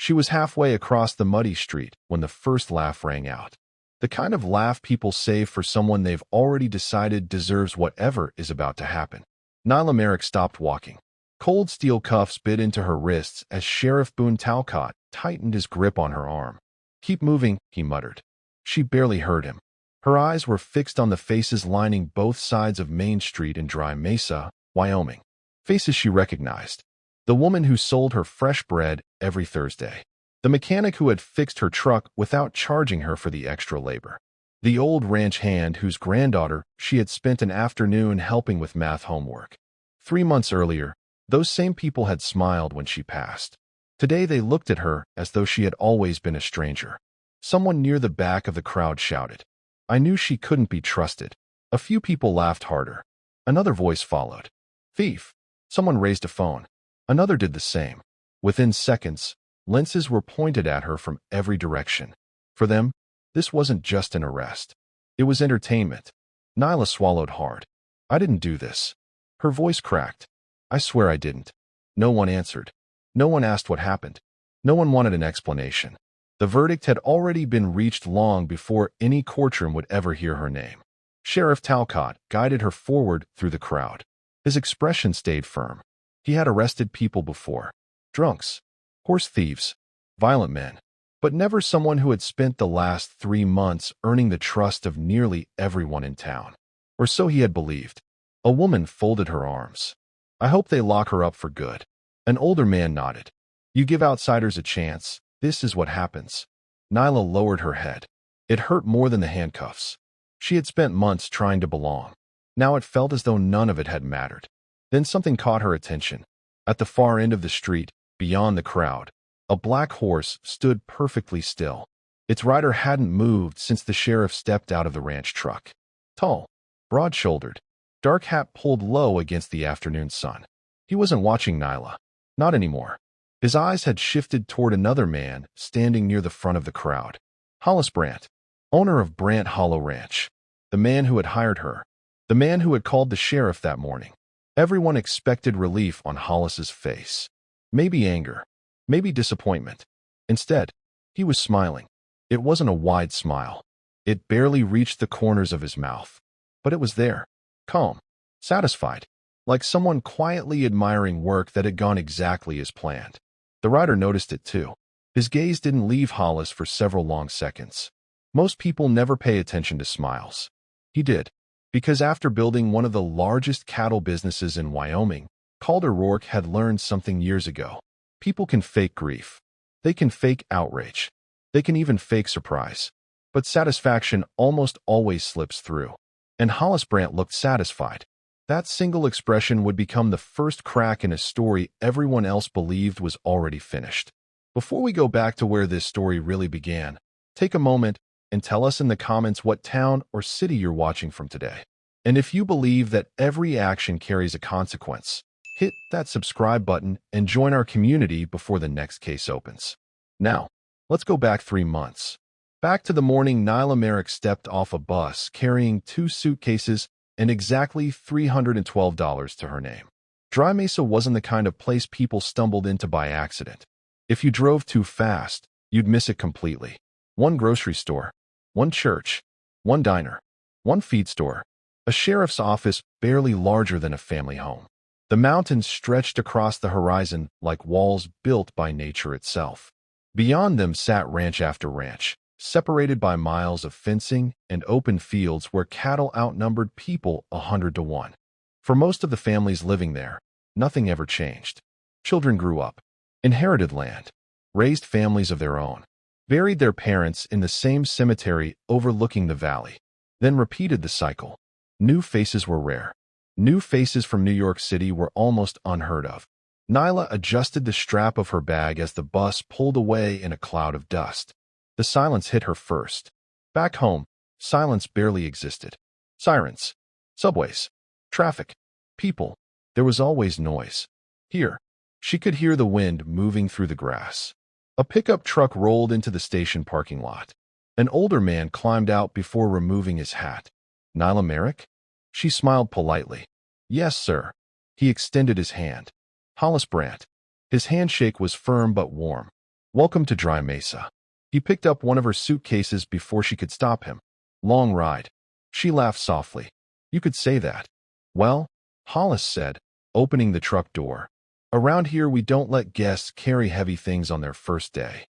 She was halfway across the muddy street when the first laugh rang out. The kind of laugh people save for someone they've already decided deserves whatever is about to happen. Nyla Merrick stopped walking. Cold steel cuffs bit into her wrists as Sheriff Boone Talcott tightened his grip on her arm. "Keep moving," he muttered. She barely heard him. Her eyes were fixed on the faces lining both sides of Main Street in Dry Mesa, Wyoming. Faces she recognized. The woman who sold her fresh bread every Thursday. The mechanic who had fixed her truck without charging her for the extra labor. The old ranch hand whose granddaughter she had spent an afternoon helping with math homework. 3 months earlier, those same people had smiled when she passed. Today they looked at her as though she had always been a stranger. Someone near the back of the crowd shouted, "I knew she couldn't be trusted." A few people laughed harder. Another voice followed, "Thief." Someone raised a phone. Another did the same. Within seconds, lenses were pointed at her from every direction. For them, this wasn't just an arrest. It was entertainment. Nyla swallowed hard. "I didn't do this." Her voice cracked. "I swear I didn't." No one answered. No one asked what happened. No one wanted an explanation. The verdict had already been reached long before any courtroom would ever hear her name. Sheriff Talcott guided her forward through the crowd. His expression stayed firm. He had arrested people before. Drunks, horse thieves, violent men, but never someone who had spent the last 3 months earning the trust of nearly everyone in town. Or so he had believed. A woman folded her arms. "I hope they lock her up for good." An older man nodded. "You give outsiders a chance. This is what happens." Nyla lowered her head. It hurt more than the handcuffs. She had spent months trying to belong. Now it felt as though none of it had mattered. Then something caught her attention. At the far end of the street, beyond the crowd, a black horse stood perfectly still. Its rider hadn't moved since the sheriff stepped out of the ranch truck. Tall, broad-shouldered, dark hat pulled low against the afternoon sun. He wasn't watching Nyla. Not anymore. His eyes had shifted toward another man standing near the front of the crowd. Hollis Brandt, owner of Brandt Hollow Ranch. The man who had hired her. The man who had called the sheriff that morning. Everyone expected relief on Hollis's face. Maybe anger. Maybe disappointment. Instead, he was smiling. It wasn't a wide smile. It barely reached the corners of his mouth. But it was there. Calm. Satisfied. Like someone quietly admiring work that had gone exactly as planned. The rider noticed it too. His gaze didn't leave Hollis for several long seconds. Most people never pay attention to smiles. He did. Because after building one of the largest cattle businesses in Wyoming, Calder Rourke had learned something years ago. People can fake grief. They can fake outrage. They can even fake surprise. But satisfaction almost always slips through. And Hollis Brandt looked satisfied. That single expression would become the first crack in a story everyone else believed was already finished. Before we go back to where this story really began, take a moment and tell us in the comments what town or city you're watching from today. And if you believe that every action carries a consequence, hit that subscribe button and join our community before the next case opens. Now, let's go back 3 months. Back to the morning Nyla Merrick stepped off a bus carrying 2 suitcases and exactly $312 to her name. Dry Mesa wasn't the kind of place people stumbled into by accident. If you drove too fast, you'd miss it completely. 1 grocery store, 1 church, 1 diner, 1 feed store, a sheriff's office barely larger than a family home. The mountains stretched across the horizon like walls built by nature itself. Beyond them sat ranch after ranch, separated by miles of fencing and open fields where cattle outnumbered people 100 to 1. For most of the families living there, nothing ever changed. Children grew up, inherited land, raised families of their own, buried their parents in the same cemetery overlooking the valley, then repeated the cycle. New faces were rare. New faces from New York City were almost unheard of. Nyla adjusted the strap of her bag as the bus pulled away in a cloud of dust. The silence hit her first. Back home, silence barely existed. Sirens, subways, traffic, people. There was always noise. Here, she could hear the wind moving through the grass. A pickup truck rolled into the station parking lot. An older man climbed out before removing his hat. Nyla Merrick? She smiled politely. Yes, sir. He extended his hand. Hollis Brandt. His handshake was firm but warm. Welcome to Dry Mesa. He picked up one of her suitcases before she could stop him. Long ride. She laughed softly. You could say that. Well, Hollis said, opening the truck door. Around here we don't let guests carry heavy things on their first day.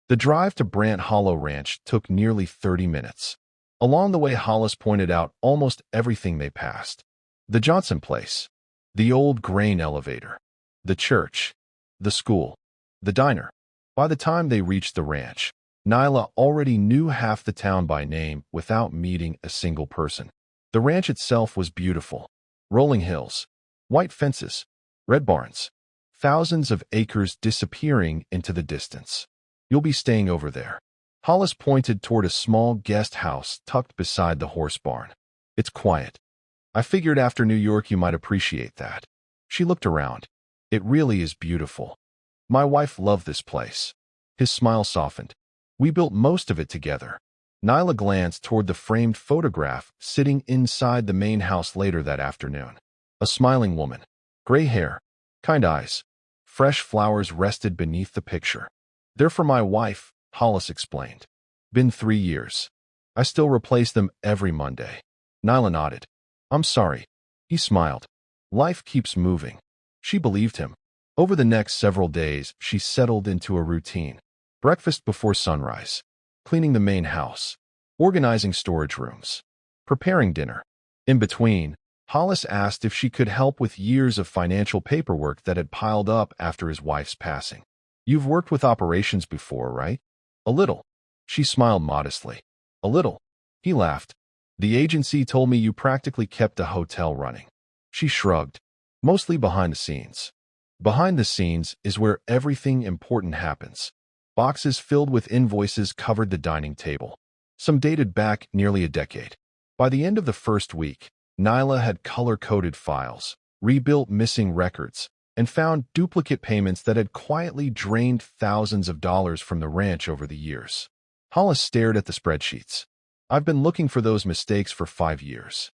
The drive to Brant Hollow Ranch took nearly 30 minutes. Along the way, Hollis pointed out almost everything they passed. The Johnson place, the old grain elevator, the church, the school, the diner. By the time they reached the ranch, Nyla already knew half the town by name without meeting a single person. The ranch itself was beautiful. Rolling hills, white fences, red barns, thousands of acres disappearing into the distance. You'll be staying over there. Hollis pointed toward a small guest house tucked beside the horse barn. It's quiet. I figured after New York you might appreciate that. She looked around. It really is beautiful. My wife loved this place. His smile softened. We built most of it together. Nyla glanced toward the framed photograph sitting inside the main house later that afternoon. A smiling woman. Gray hair. Kind eyes. Fresh flowers rested beneath the picture. They're for my wife, Hollis explained. Been 3 years. I still replace them every Monday. Nyla nodded. I'm sorry. He smiled. Life keeps moving. She believed him. Over the next several days, she settled into a routine. Breakfast before sunrise. Cleaning the main house. Organizing storage rooms. Preparing dinner. In between, Hollis asked if she could help with years of financial paperwork that had piled up after his wife's passing. You've worked with operations before, right? A little. She smiled modestly. A little. He laughed. The agency told me you practically kept a hotel running. She shrugged. Mostly behind the scenes. Behind the scenes is where everything important happens. Boxes filled with invoices covered the dining table. Some dated back nearly a decade. By the end of the first week, Nyla had color-coded files, rebuilt missing records, and found duplicate payments that had quietly drained thousands of dollars from the ranch over the years. Hollis stared at the spreadsheets. I've been looking for those mistakes for 5 years.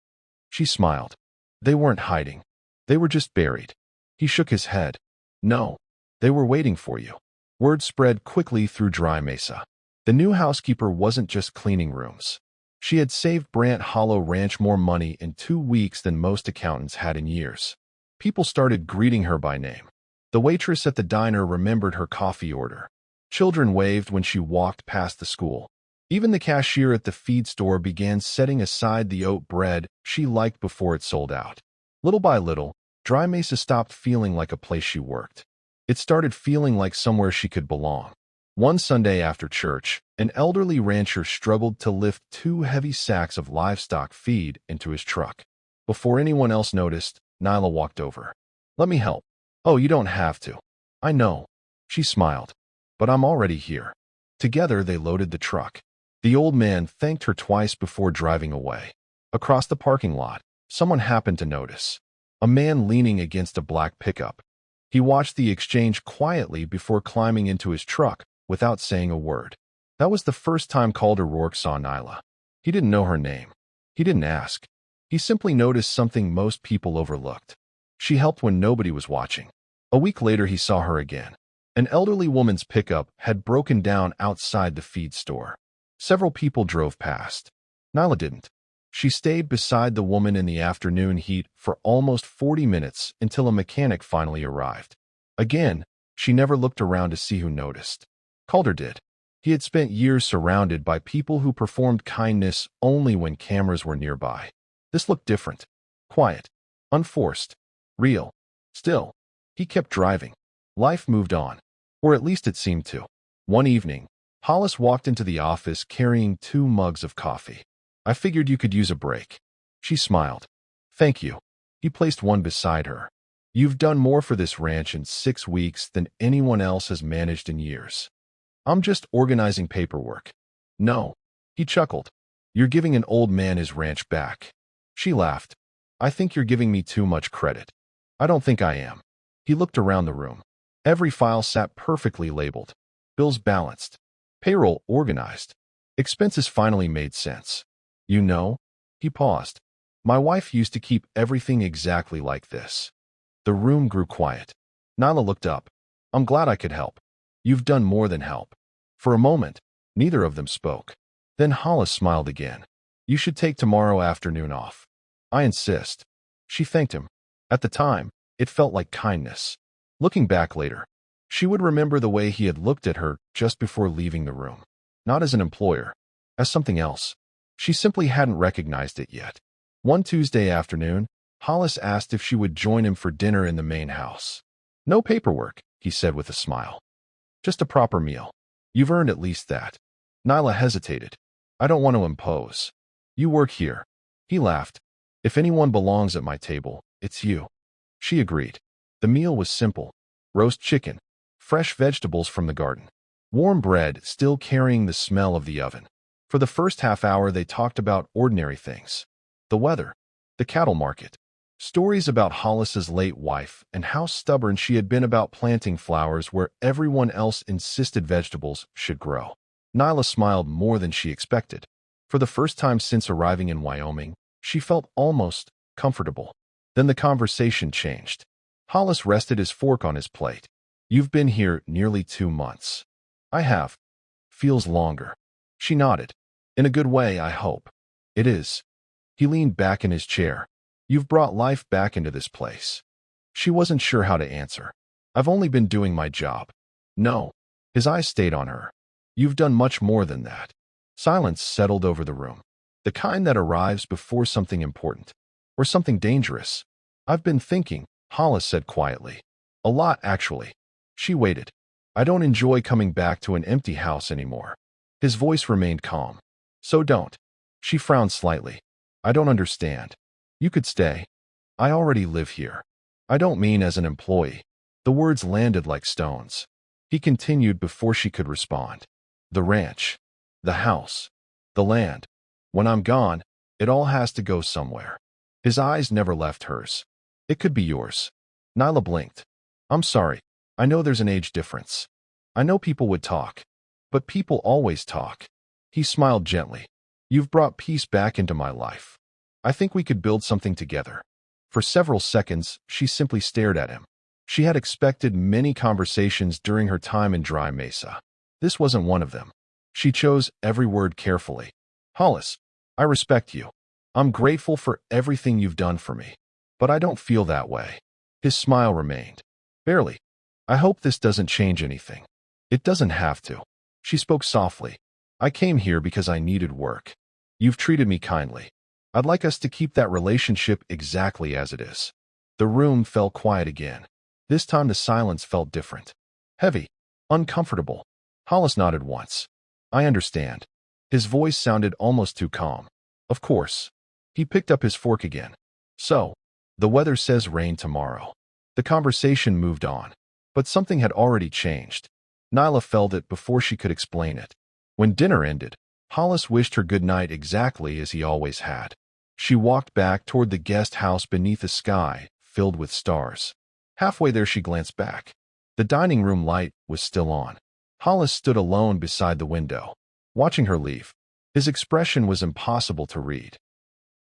She smiled. They weren't hiding. They were just buried. He shook his head. No, they were waiting for you. Word spread quickly through Dry Mesa. The new housekeeper wasn't just cleaning rooms. She had saved Brant Hollow Ranch more money in 2 weeks than most accountants had in years. People started greeting her by name. The waitress at the diner remembered her coffee order. Children waved when she walked past the school. Even the cashier at the feed store began setting aside the oat bread she liked before it sold out. Little by little, Dry Mesa stopped feeling like a place she worked. It started feeling like somewhere she could belong. One Sunday after church, an elderly rancher struggled to lift 2 heavy sacks of livestock feed into his truck. Before anyone else noticed, Nyla walked over. Let me help. Oh, you don't have to. I know. She smiled. But I'm already here. Together they loaded the truck. The old man thanked her twice before driving away. Across the parking lot, someone happened to notice. A man leaning against a black pickup. He watched the exchange quietly before climbing into his truck without saying a word. That was the first time Calder Rourke saw Nyla. He didn't know her name. He didn't ask. He simply noticed something most people overlooked. She helped when nobody was watching. A week later he saw her again. An elderly woman's pickup had broken down outside the feed store. Several people drove past. Nyla didn't. She stayed beside the woman in the afternoon heat for almost 40 minutes until a mechanic finally arrived. Again, she never looked around to see who noticed. Calder did. He had spent years surrounded by people who performed kindness only when cameras were nearby. This looked different. Quiet. Unforced. Real. Still, he kept driving. Life moved on. Or at least it seemed to. One evening, Hollis walked into the office carrying 2 mugs of coffee. I figured you could use a break. She smiled. Thank you. He placed one beside her. You've done more for this ranch in 6 weeks than anyone else has managed in years. I'm just organizing paperwork. No. He chuckled. You're giving an old man his ranch back. She laughed. I think you're giving me too much credit. I don't think I am. He looked around the room. Every file sat perfectly labeled. Bills balanced. Payroll organized. Expenses finally made sense. You know? He paused. My wife used to keep everything exactly like this. The room grew quiet. Nyla looked up. I'm glad I could help. You've done more than help. For a moment, neither of them spoke. Then Hollis smiled again. You should take tomorrow afternoon off. I insist. She thanked him. At the time, it felt like kindness. Looking back later, she would remember the way he had looked at her just before leaving the room. Not as an employer, as something else. She simply hadn't recognized it yet. One Tuesday afternoon, Hollis asked if she would join him for dinner in the main house. No paperwork, he said with a smile. Just a proper meal. You've earned at least that. Nyla hesitated. I don't want to impose. You work here. He laughed. If anyone belongs at my table, it's you. She agreed. The meal was simple. Roast chicken, fresh vegetables from the garden, warm bread still carrying the smell of the oven. For the first half hour they talked about ordinary things. The weather, the cattle market, stories about Hollis's late wife and how stubborn she had been about planting flowers where everyone else insisted vegetables should grow. Nyla smiled more than she expected. For the first time since arriving in Wyoming, she felt almost comfortable. Then the conversation changed. Hollis rested his fork on his plate. You've been here nearly 2 months. I have. Feels longer. She nodded. In a good way, I hope. It is. He leaned back in his chair. You've brought life back into this place. She wasn't sure how to answer. I've only been doing my job. No. His eyes stayed on her. You've done much more than that. Silence settled over the room. The kind that arrives before something important. Or something dangerous. I've been thinking, Hollis said quietly. A lot, actually. She waited. I don't enjoy coming back to an empty house anymore. His voice remained calm. So don't. She frowned slightly. I don't understand. You could stay. I already live here. I don't mean as an employee. The words landed like stones. He continued before she could respond. The ranch. The house. The land. When I'm gone, it all has to go somewhere. His eyes never left hers. It could be yours. Nyla blinked. I'm sorry. I know there's an age difference. I know people would talk. But people always talk. He smiled gently. You've brought peace back into my life. I think we could build something together. For several seconds, she simply stared at him. She had expected many conversations during her time in Dry Mesa. This wasn't one of them. She chose every word carefully. Hollis, I respect you. I'm grateful for everything you've done for me. But I don't feel that way. His smile remained. Barely. I hope this doesn't change anything. It doesn't have to. She spoke softly. I came here because I needed work. You've treated me kindly. I'd like us to keep that relationship exactly as it is. The room fell quiet again. This time the silence felt different. Heavy. Uncomfortable. Hollis nodded once. I understand. His voice sounded almost too calm. Of course. He picked up his fork again. So, the weather says rain tomorrow. The conversation moved on. But something had already changed. Nyla felt it before she could explain it. When dinner ended, Hollis wished her good night exactly as he always had. She walked back toward the guest house beneath a sky filled with stars. Halfway there she glanced back. The dining room light was still on. Hollis stood alone beside the window, watching her leave. His expression was impossible to read.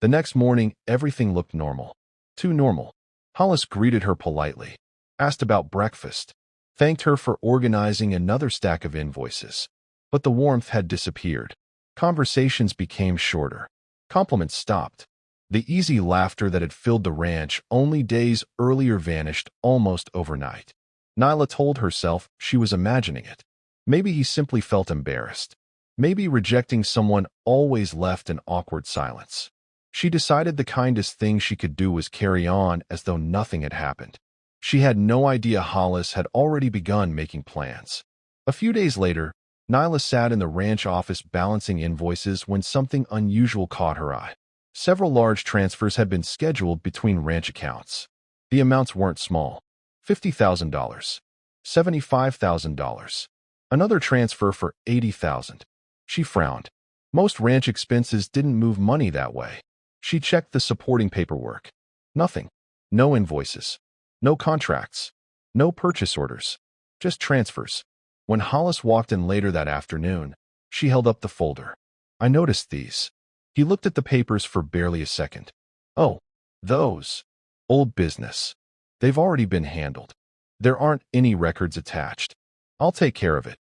The next morning, everything looked normal. Too normal. Hollis greeted her politely, asked about breakfast, thanked her for organizing another stack of invoices. But the warmth had disappeared. Conversations became shorter. Compliments stopped. The easy laughter that had filled the ranch only days earlier vanished almost overnight. Nyla told herself she was imagining it. Maybe he simply felt embarrassed. Maybe rejecting someone always left an awkward silence. She decided the kindest thing she could do was carry on as though nothing had happened. She had no idea Hollis had already begun making plans. A few days later, Nyla sat in the ranch office balancing invoices when something unusual caught her eye. Several large transfers had been scheduled between ranch accounts. The amounts weren't small. $50,000. $75,000. Another transfer for $80,000. She frowned. Most ranch expenses didn't move money that way. She checked the supporting paperwork. Nothing. No invoices. No contracts. No purchase orders. Just transfers. When Hollis walked in later that afternoon, she held up the folder. I noticed these. He looked at the papers for barely a second. Oh, those. Old business. They've already been handled. There aren't any records attached. I'll take care of it.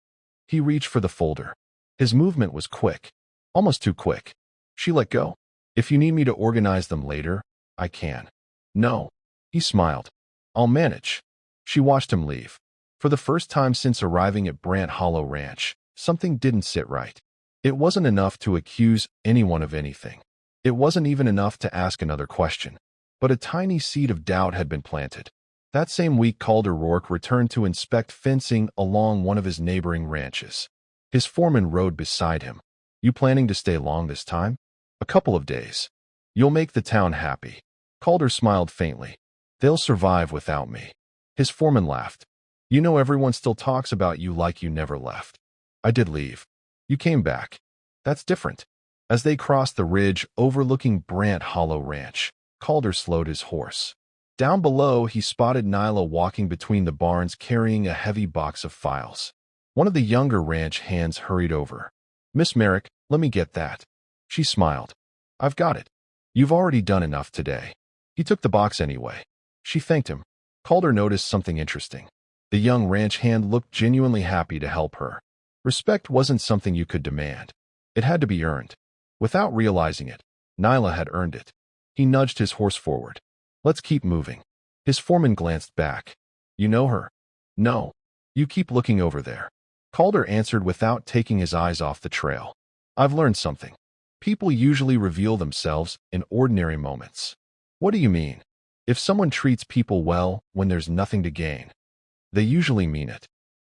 He reached for the folder. His movement was quick, almost too quick. She let go. If you need me to organize them later, I can. No. He smiled. I'll manage. She watched him leave. For the first time since arriving at Brant Hollow Ranch, something didn't sit right. It wasn't enough to accuse anyone of anything. It wasn't even enough to ask another question. But a tiny seed of doubt had been planted. That same week, Calder Rourke returned to inspect fencing along one of his neighboring ranches. His foreman rode beside him. You planning to stay long this time? A couple of days. You'll make the town happy. Calder smiled faintly. They'll survive without me. His foreman laughed. You know everyone still talks about you like you never left. I did leave. You came back. That's different. As they crossed the ridge overlooking Brant Hollow Ranch, Calder slowed his horse. Down below, he spotted Nyla walking between the barns carrying a heavy box of files. One of the younger ranch hands hurried over. Miss Merrick, let me get that. She smiled. I've got it. You've already done enough today. He took the box anyway. She thanked him. Calder noticed something interesting. The young ranch hand looked genuinely happy to help her. Respect wasn't something you could demand. It had to be earned. Without realizing it, Nyla had earned it. He nudged his horse forward. Let's keep moving. His foreman glanced back. You know her? No. You keep looking over there. Calder answered without taking his eyes off the trail. I've learned something. People usually reveal themselves in ordinary moments. What do you mean? If someone treats people well when there's nothing to gain, they usually mean it.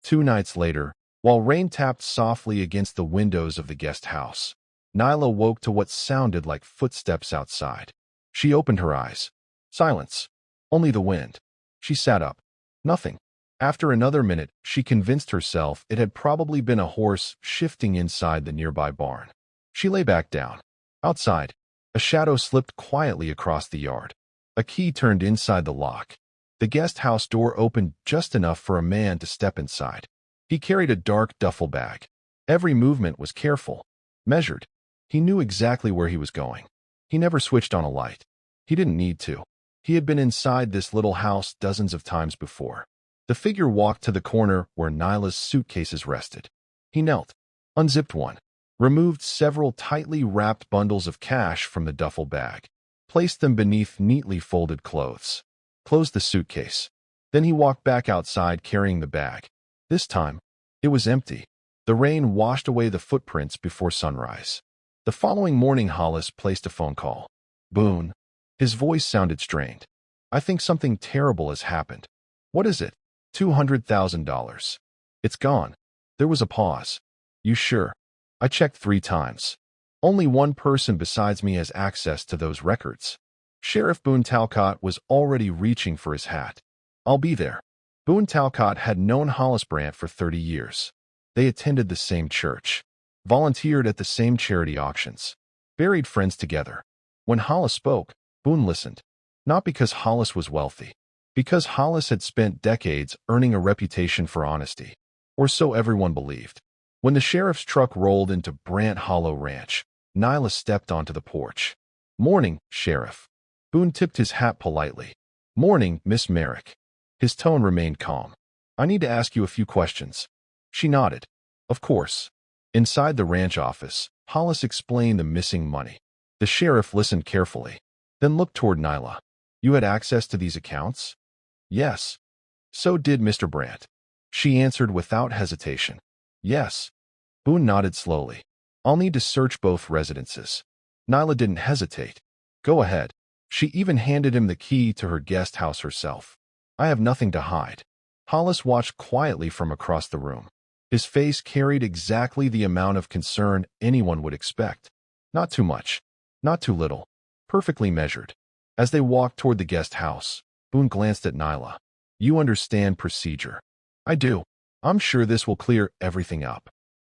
2 nights later, while rain tapped softly against the windows of the guest house, Nyla woke to what sounded like footsteps outside. She opened her eyes. Silence. Only the wind. She sat up. Nothing. After another minute, she convinced herself it had probably been a horse shifting inside the nearby barn. She lay back down. Outside, a shadow slipped quietly across the yard. A key turned inside the lock. The guest house door opened just enough for a man to step inside. He carried a dark duffel bag. Every movement was careful, measured. He knew exactly where he was going. He never switched on a light. He didn't need to. He had been inside this little house dozens of times before. The figure walked to the corner where Nyla's suitcases rested. He knelt, unzipped one, removed several tightly wrapped bundles of cash from the duffel bag, placed them beneath neatly folded clothes, closed the suitcase. Then he walked back outside carrying the bag. This time, it was empty. The rain washed away the footprints before sunrise. The following morning, Hollis placed a phone call. Boone. His voice sounded strained. I think something terrible has happened. What is it? $200,000. It's gone. There was a pause. You sure? I checked 3 times. Only one person besides me has access to those records. Sheriff Boone Talcott was already reaching for his hat. I'll be there. Boone Talcott had known Hollis Brant for 30 years. They attended the same church, volunteered at the same charity auctions, buried friends together. When Hollis spoke, Boone listened. Not because Hollis was wealthy, because Hollis had spent decades earning a reputation for honesty. Or so everyone believed. When the sheriff's truck rolled into Brant Hollow Ranch, Nyla stepped onto the porch. Morning, Sheriff. Boone tipped his hat politely. Morning, Miss Merrick. His tone remained calm. I need to ask you a few questions. She nodded. Of course. Inside the ranch office, Hollis explained the missing money. The sheriff listened carefully, then looked toward Nyla. You had access to these accounts? Yes. So did Mr. Brant. She answered without hesitation. Yes. Boone nodded slowly. I'll need to search both residences. Nyla didn't hesitate. Go ahead. She even handed him the key to her guest house herself. I have nothing to hide. Hollis watched quietly from across the room. His face carried exactly the amount of concern anyone would expect. Not too much. Not too little. Perfectly measured. As they walked toward the guest house, Boone glanced at Nyla. You understand procedure. I do. I'm sure this will clear everything up.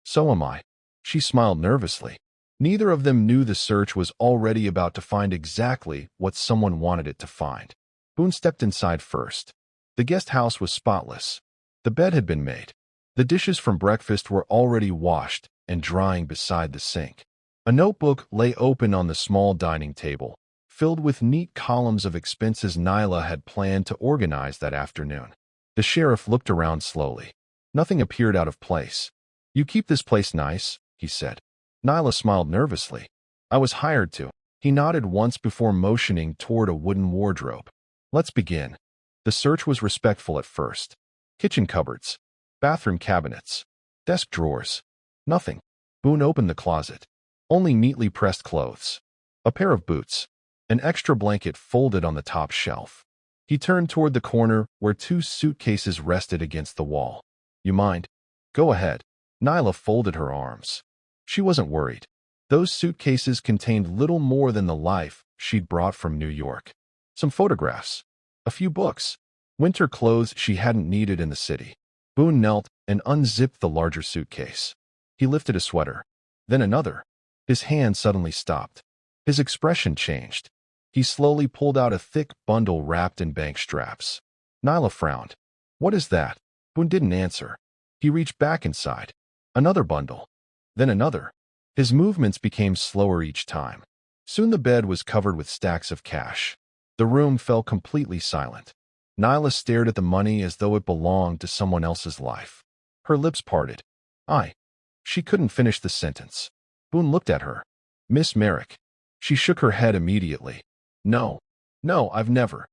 So am I. She smiled nervously. Neither of them knew the search was already about to find exactly what someone wanted it to find. Boone stepped inside first. The guest house was spotless. The bed had been made. The dishes from breakfast were already washed and drying beside the sink. A notebook lay open on the small dining table, filled with neat columns of expenses Nyla had planned to organize that afternoon. The sheriff looked around slowly. Nothing appeared out of place. "You keep this place nice," he said. Nyla smiled nervously. "I was hired to." He nodded once before motioning toward a wooden wardrobe. "Let's begin." The search was respectful at first. Kitchen cupboards, bathroom cabinets, desk drawers. Nothing. Boone opened the closet. Only neatly pressed clothes. A pair of boots. An extra blanket folded on the top shelf. He turned toward the corner where 2 suitcases rested against the wall. "You mind?" "Go ahead." Nyla folded her arms. She wasn't worried. Those suitcases contained little more than the life she'd brought from New York. Some photographs. A few books. Winter clothes she hadn't needed in the city. Boone knelt and unzipped the larger suitcase. He lifted a sweater. Then another. His hand suddenly stopped. His expression changed. He slowly pulled out a thick bundle wrapped in bank straps. Nyla frowned. "What is that?" Boone didn't answer. He reached back inside. Another bundle. Then another. His movements became slower each time. Soon the bed was covered with stacks of cash. The room fell completely silent. Nyla stared at the money as though it belonged to someone else's life. Her lips parted. "I." She couldn't finish the sentence. Boone looked at her. "Miss Merrick." She shook her head immediately. "No. No, I've never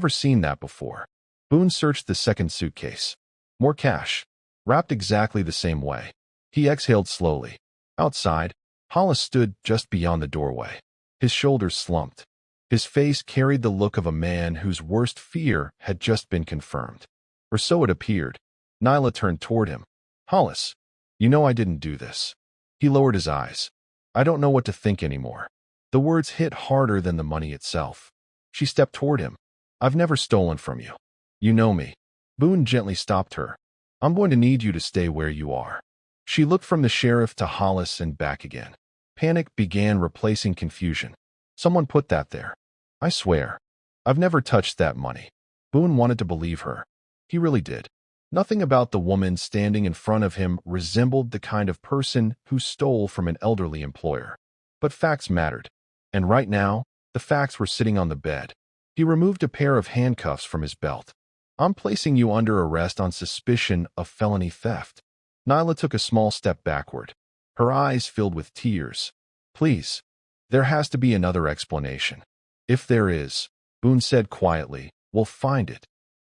seen that before." Boone searched the second suitcase. More cash. Wrapped exactly the same way. He exhaled slowly. Outside, Hollis stood just beyond the doorway. His shoulders slumped. His face carried the look of a man whose worst fear had just been confirmed. Or so it appeared. Nyla turned toward him. "Hollis, you know I didn't do this." He lowered his eyes. "I don't know what to think anymore." The words hit harder than the money itself. She stepped toward him. "I've never stolen from you. You know me." Boone gently stopped her. "I'm going to need you to stay where you are." She looked from the sheriff to Hollis and back again. Panic began replacing confusion. "Someone put that there. I swear. I've never touched that money." Boone wanted to believe her. He really did. Nothing about the woman standing in front of him resembled the kind of person who stole from an elderly employer. But facts mattered. And right now, the facts were sitting on the bed. He removed a pair of handcuffs from his belt. "I'm placing you under arrest on suspicion of felony theft." Nyla took a small step backward. Her eyes filled with tears. "Please. There has to be another explanation." "If there is," Boone said quietly, "we'll find it.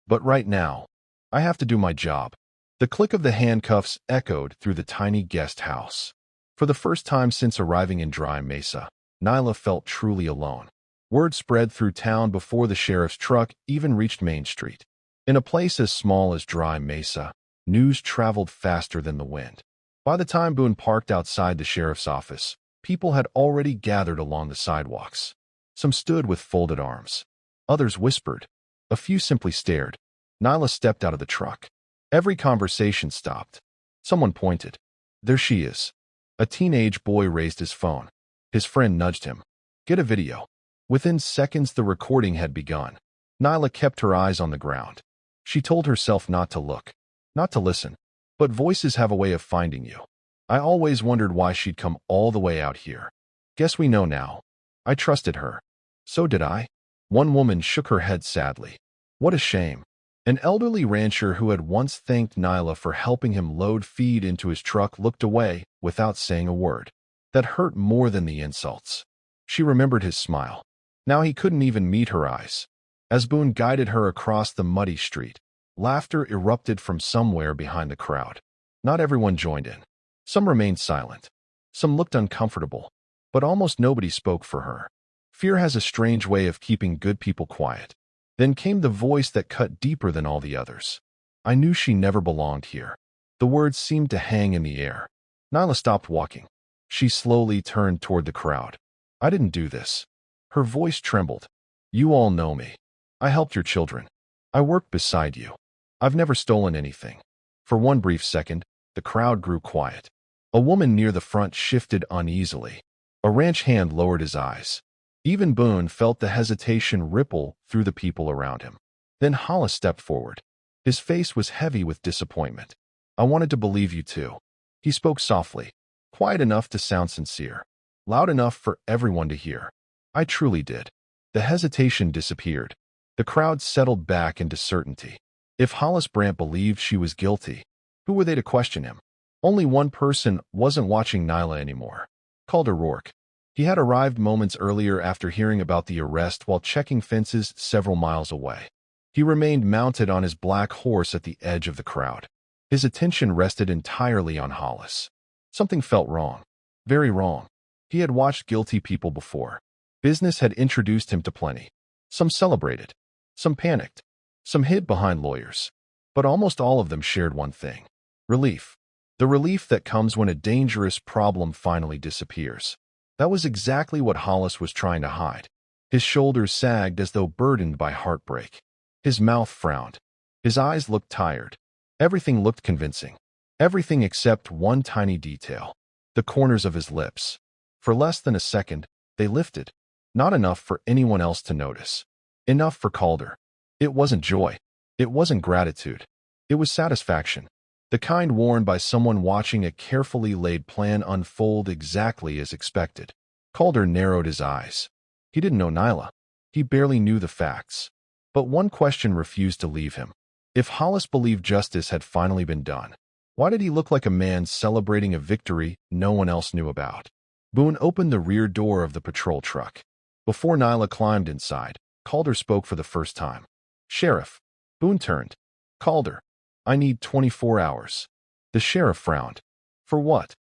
But right now, I have to do my job." The click of the handcuffs echoed through the tiny guest house. For the first time since arriving in Dry Mesa, Nyla felt truly alone. Word spread through town before the sheriff's truck even reached Main Street. In a place as small as Dry Mesa, news traveled faster than the wind. By the time Boone parked outside the sheriff's office, people had already gathered along the sidewalks. Some stood with folded arms. Others whispered. A few simply stared. Nyla stepped out of the truck. Every conversation stopped. Someone pointed. "There she is." A teenage boy raised his phone. His friend nudged him. "Get a video." Within seconds, the recording had begun. Nyla kept her eyes on the ground. She told herself not to look, not to listen. But voices have a way of finding you. I always wondered why she'd come all the way out here. Guess we know now. I trusted her. So did I. One woman shook her head sadly. What a shame. An elderly rancher who had once thanked Nyla for helping him load feed into his truck looked away without saying a word. That hurt more than the insults. She remembered his smile. Now he couldn't even meet her eyes. As Boone guided her across the muddy street, laughter erupted from somewhere behind the crowd. Not everyone joined in. Some remained silent. Some looked uncomfortable. But almost nobody spoke for her. Fear has a strange way of keeping good people quiet. Then came the voice that cut deeper than all the others. I knew she never belonged here. The words seemed to hang in the air. Nyla stopped walking. She slowly turned toward the crowd. I didn't do this. Her voice trembled. You all know me. I helped your children. I worked beside you. I've never stolen anything. For one brief second, the crowd grew quiet. A woman near the front shifted uneasily. A ranch hand lowered his eyes. Even Boone felt the hesitation ripple through the people around him. Then Hollis stepped forward. His face was heavy with disappointment. I wanted to believe you too. He spoke softly, quiet enough to sound sincere, loud enough for everyone to hear. I truly did. The hesitation disappeared. The crowd settled back into certainty. If Hollis Brandt believed she was guilty, Who were they to question him? Only one person wasn't watching Nyla anymore. Calder Rourke. He had arrived moments earlier after hearing about the arrest while checking fences several miles away. He remained mounted on his black horse at the edge of the crowd. His attention rested entirely on Hollis. Something felt wrong. Very wrong. He had watched guilty people before. Business had introduced him to plenty. Some celebrated. Some panicked. Some hid behind lawyers. But almost all of them shared one thing. Relief. The relief that comes when a dangerous problem finally disappears. That was exactly what Hollis was trying to hide. His shoulders sagged as though burdened by heartbreak. His mouth frowned. His eyes looked tired. Everything looked convincing. Everything except one tiny detail. The corners of his lips. For less than a second, they lifted. Not enough for anyone else to notice. Enough for Calder. It wasn't joy. It wasn't gratitude. It was satisfaction. The kind worn by someone watching a carefully laid plan unfold exactly as expected. Calder narrowed his eyes. He didn't know Nyla. He barely knew the facts. But one question refused to leave him. If Hollis believed justice had finally been done, why did he look like a man celebrating a victory no one else knew about? Boone opened the rear door of the patrol truck. Before Nyla climbed inside, Calder spoke for the first time. "Sheriff." Boone turned. "Calder, I need 24 hours. The sheriff frowned. "For what?"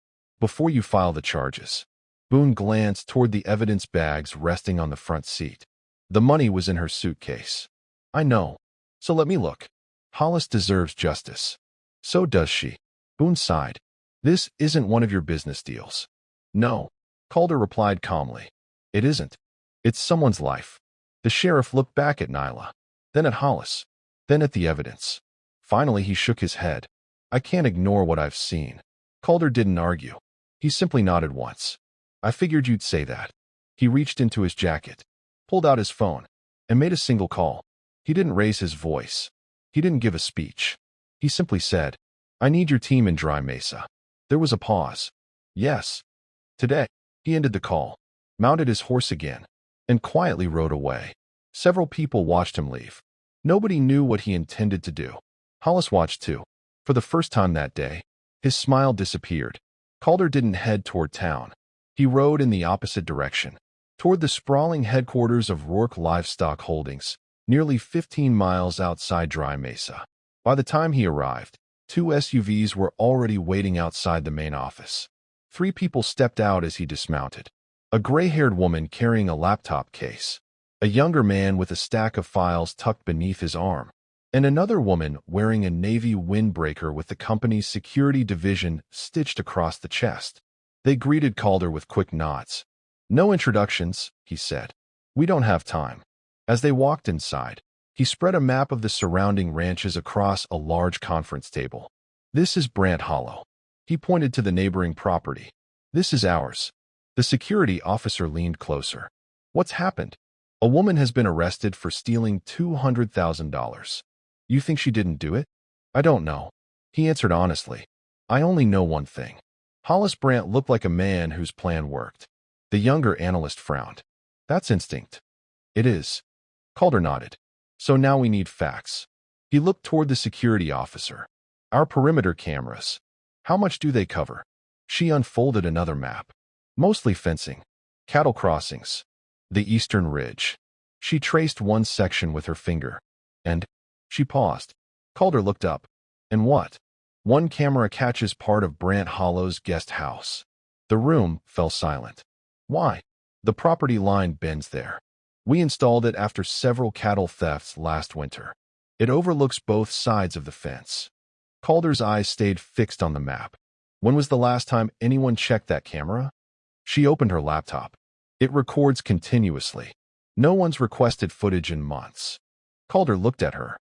"Before you file the charges." Boone glanced toward the evidence bags resting on the front seat. The money was in her suitcase. "I know. So let me look. Hollis deserves justice." "So does she." Boone sighed. "This isn't one of your business deals." "No," Calder replied calmly. "It isn't. It's someone's life." The sheriff looked back at Nyla, then at Hollis, then at the evidence. Finally, he shook his head. "I can't ignore what I've seen." Calder didn't argue. He simply nodded once. "I figured you'd say that." He reached into his jacket, pulled out his phone, and made a single call. He didn't raise his voice. He didn't give a speech. He simply said, "I need your team in Dry Mesa." There was a pause. "Yes. Today." He ended the call, mounted his horse again, and quietly rode away. Several people watched him leave. Nobody knew what he intended to do. Hollis watched too. For the first time that day, his smile disappeared. Calder didn't head toward town. He rode in the opposite direction, toward the sprawling headquarters of Rourke Livestock Holdings, nearly 15 miles outside Dry Mesa. By the time he arrived, 2 SUVs were already waiting outside the main office. 3 people stepped out as he dismounted. A gray-haired woman carrying a laptop case, a younger man with a stack of files tucked beneath his arm, and another woman wearing a navy windbreaker with the company's security division stitched across the chest. They greeted Calder with quick nods. "No introductions," he said. "We don't have time." As they walked inside, he spread a map of the surrounding ranches across a large conference table. "This is Brant Hollow." He pointed to the neighboring property. "This is ours." The security officer leaned closer. "What's happened?" "A woman has been arrested for stealing $200,000. You think she didn't do it?" "I don't know." He answered honestly. "I only know one thing." Hollis Brant looked like a man whose plan worked. The younger analyst frowned. "That's instinct." "It is." Calder nodded. "So now we need facts." He looked toward the security officer. "Our perimeter cameras. How much do they cover?" She unfolded another map. "Mostly fencing. Cattle crossings. The eastern ridge." She traced one section with her finger. "And?" She paused. Calder looked up. "And what?" "One camera catches part of Brant Hollow's guest house." The room fell silent. "Why?" "The property line bends there. We installed it after several cattle thefts last winter. It overlooks both sides of the fence." Calder's eyes stayed fixed on the map. "When was the last time anyone checked that camera?" She opened her laptop. "It records continuously. No one's requested footage in months." Calder looked at her.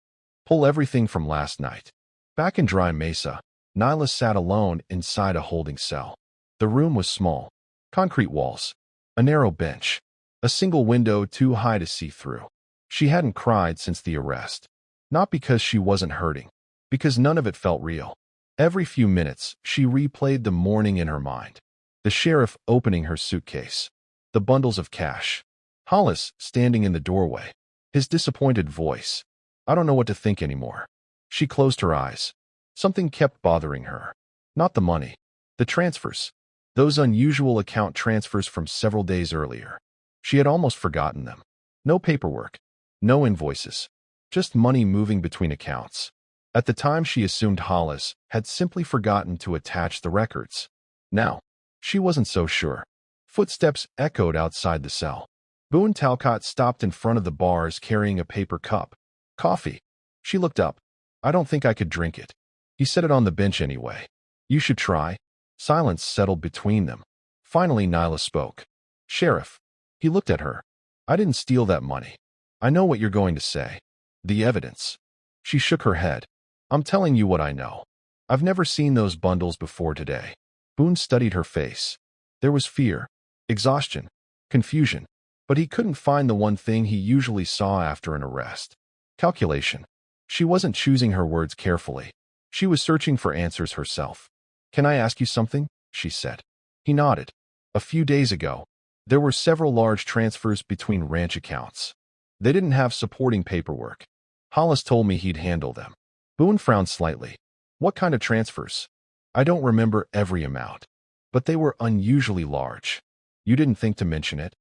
"Pull everything from last night." Back in Dry Mesa, Nyla sat alone inside a holding cell. The room was small. Concrete walls. A narrow bench. A single window too high to see through. She hadn't cried since the arrest. Not because she wasn't hurting. Because none of it felt real. Every few minutes, she replayed the morning in her mind. The sheriff opening her suitcase. The bundles of cash. Hollis standing in the doorway. His disappointed voice. "I don't know what to think anymore." She closed her eyes. Something kept bothering her. Not the money. The transfers. Those unusual account transfers from several days earlier. She had almost forgotten them. No paperwork. No invoices. Just money moving between accounts. At the time, she assumed Hollis had simply forgotten to attach the records. Now, she wasn't so sure. Footsteps echoed outside the cell. Boone Talcott stopped in front of the bars carrying a paper cup. Coffee. She looked up. I don't think I could drink it. He set it on the bench anyway. You should try. Silence settled between them. Finally, Nyla spoke. Sheriff. He looked at her. I didn't steal that money. I know what you're going to say. The evidence. She shook her head. I'm telling you what I know. I've never seen those bundles before today. Boone studied her face. There was fear, exhaustion, confusion, but he couldn't find the one thing he usually saw after an arrest. Calculation. She wasn't choosing her words carefully. She was searching for answers herself. Can I ask you something? She said. He nodded. A few days ago, there were several large transfers between ranch accounts. They didn't have supporting paperwork. Hollis told me he'd handle them. Boone frowned slightly. What kind of transfers? I don't remember every amount, but they were unusually large. You didn't think to mention it?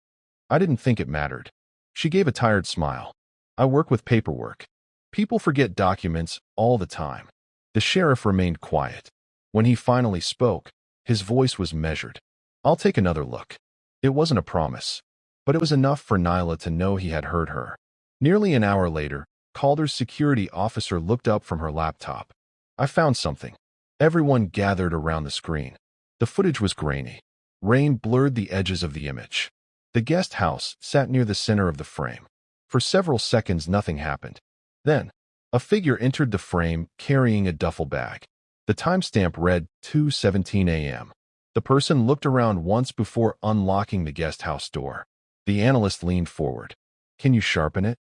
I didn't think it mattered. She gave a tired smile. I work with paperwork. People forget documents all the time. The sheriff remained quiet. When he finally spoke, his voice was measured. I'll take another look. It wasn't a promise, but it was enough for Nyla to know he had heard her. Nearly an hour later, Calder's security officer looked up from her laptop. I found something. Everyone gathered around the screen. The footage was grainy. Rain blurred the edges of the image. The guest house sat near the center of the frame. For several seconds, nothing happened. Then, a figure entered the frame carrying a duffel bag. The timestamp read 2:17 a.m. The person looked around once before unlocking the guest house door. The analyst leaned forward. Can you sharpen it?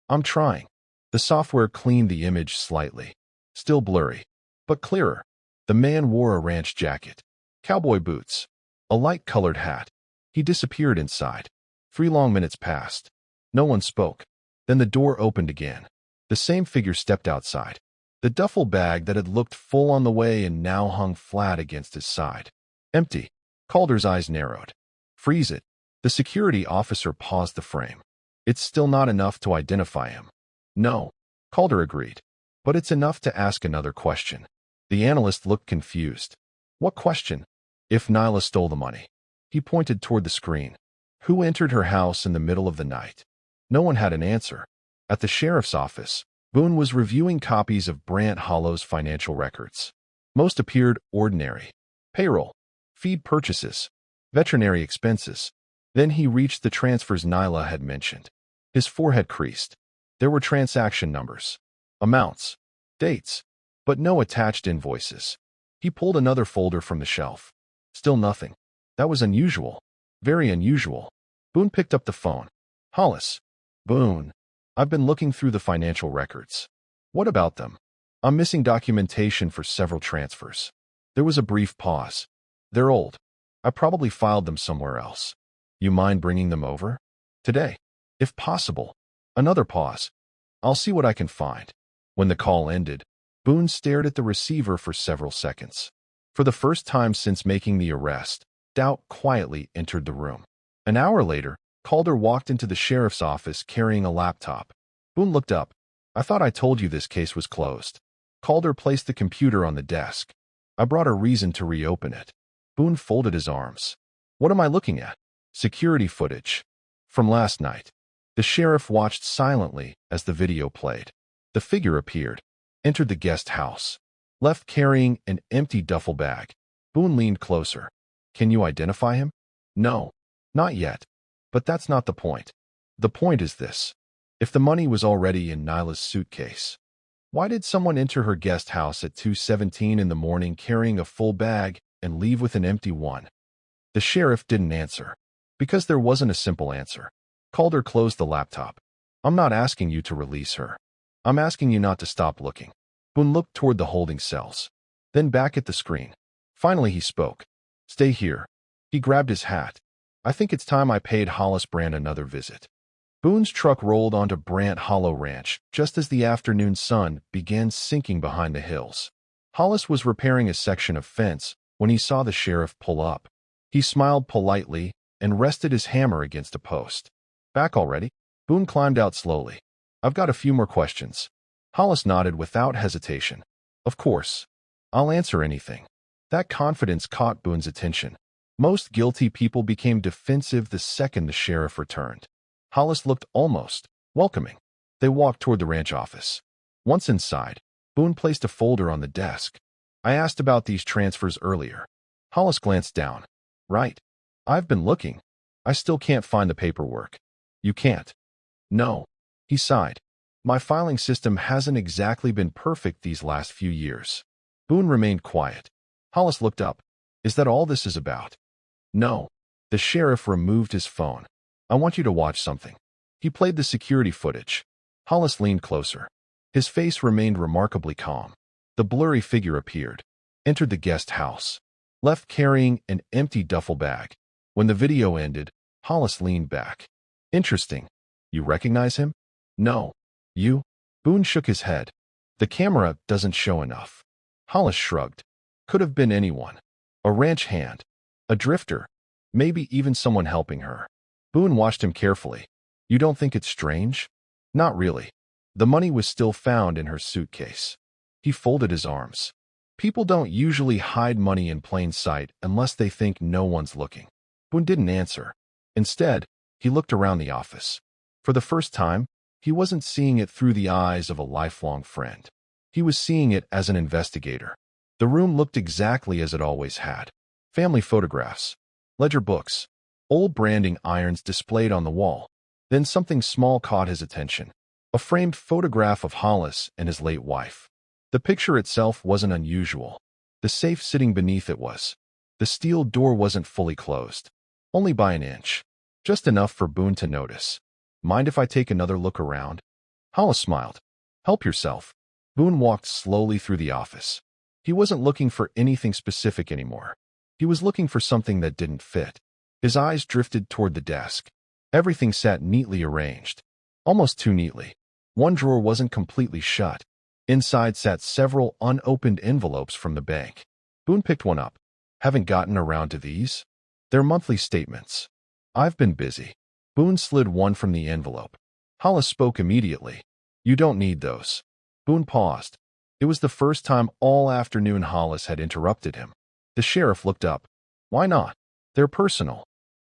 I'm trying. The software cleaned the image slightly. Still blurry, but clearer. The man wore a ranch jacket, cowboy boots, a light-colored hat. He disappeared inside. 3 long minutes passed. No one spoke. Then the door opened again. The same figure stepped outside. The duffel bag that had looked full on the way and now hung flat against his side. Empty. Calder's eyes narrowed. Freeze it. The security officer paused the frame. It's still not enough to identify him. No. Calder agreed. But it's enough to ask another question. The analyst looked confused. What question? If Nyla stole the money. He pointed toward the screen. Who entered her house in the middle of the night? No one had an answer. At the sheriff's office, Boone was reviewing copies of Brant Hollow's financial records. Most appeared ordinary. Payroll, feed purchases, veterinary expenses. Then he reached the transfers Nyla had mentioned. His forehead creased. There were transaction numbers, amounts, dates, but no attached invoices. He pulled another folder from the shelf. Still nothing. That was unusual. Very unusual. Boone picked up the phone. Hollis. Boone. I've been looking through the financial records. What about them? I'm missing documentation for several transfers. There was a brief pause. They're old. I probably filed them somewhere else. You mind bringing them over? Today. If possible. Another pause. I'll see what I can find. When the call ended, Boone stared at the receiver for several seconds. For the first time since making the arrest, doubt quietly entered the room. An hour later, Calder walked into the sheriff's office carrying a laptop. Boone looked up. I thought I told you this case was closed. Calder placed the computer on the desk. I brought a reason to reopen it. Boone folded his arms. What am I looking at? Security footage. From last night. The sheriff watched silently as the video played. The figure appeared, entered the guest house, left carrying an empty duffel bag. Boone leaned closer. Can you identify him? No, not yet. But that's not the point. The point is this. If the money was already in Nyla's suitcase, why did someone enter her guest house at 2:17 in the morning carrying a full bag and leave with an empty one? The sheriff didn't answer. Because there wasn't a simple answer. Calder closed the laptop. I'm not asking you to release her. I'm asking you not to stop looking. Boone looked toward the holding cells, then back at the screen. Finally he spoke. Stay here. He grabbed his hat. I think it's time I paid Hollis Brand another visit. Boone's truck rolled onto Brant Hollow Ranch just as the afternoon sun began sinking behind the hills. Hollis was repairing a section of fence when he saw the sheriff pull up. He smiled politely and rested his hammer against a post. Back already? Boone climbed out slowly. I've got a few more questions. Hollis nodded without hesitation. Of course. I'll answer anything. That confidence caught Boone's attention. Most guilty people became defensive the second the sheriff returned. Hollis looked almost welcoming. They walked toward the ranch office. Once inside, Boone placed a folder on the desk. I asked about these transfers earlier. Hollis glanced down. Right. I've been looking. I still can't find the paperwork. You can't? No. He sighed. My filing system hasn't exactly been perfect these last few years. Boone remained quiet. Hollis looked up. Is that all this is about? No. The sheriff removed his phone. I want you to watch something. He played the security footage. Hollis leaned closer. His face remained remarkably calm. The blurry figure appeared, entered the guest house, left carrying an empty duffel bag. When the video ended, Hollis leaned back. Interesting. You recognize him? No. You? Boone shook his head. The camera doesn't show enough. Hollis shrugged. Could have been anyone. A ranch hand. A drifter. Maybe even someone helping her. Boone watched him carefully. You don't think it's strange? Not really. The money was still found in her suitcase. He folded his arms. People don't usually hide money in plain sight unless they think no one's looking. Boone didn't answer. Instead, he looked around the office. For the first time, he wasn't seeing it through the eyes of a lifelong friend. He was seeing it as an investigator. The room looked exactly as it always had. Family photographs, ledger books, old branding irons displayed on the wall. Then something small caught his attention. A framed photograph of Hollis and his late wife. The picture itself wasn't unusual. The safe sitting beneath it was. The steel door wasn't fully closed. Only by an inch. Just enough for Boone to notice. Mind if I take another look around? Hollis smiled. Help yourself. Boone walked slowly through the office. He wasn't looking for anything specific anymore. He was looking for something that didn't fit. His eyes drifted toward the desk. Everything sat neatly arranged. Almost too neatly. One drawer wasn't completely shut. Inside sat several unopened envelopes from the bank. Boone picked one up. Haven't gotten around to these? They're monthly statements. I've been busy. Boone slid one from the envelope. Hollis spoke immediately. You don't need those. Boone paused. It was the first time all afternoon Hollis had interrupted him. The sheriff looked up. Why not? They're personal.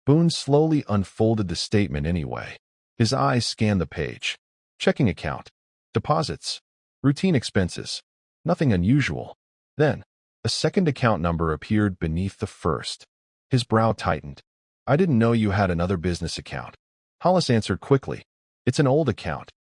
Boone slowly unfolded the statement anyway. His eyes scanned the page. Checking account. Deposits. Routine expenses. Nothing unusual. Then, a second account number appeared beneath the first. His brow tightened. I didn't know you had another business account. Hollis answered quickly. It's an old account.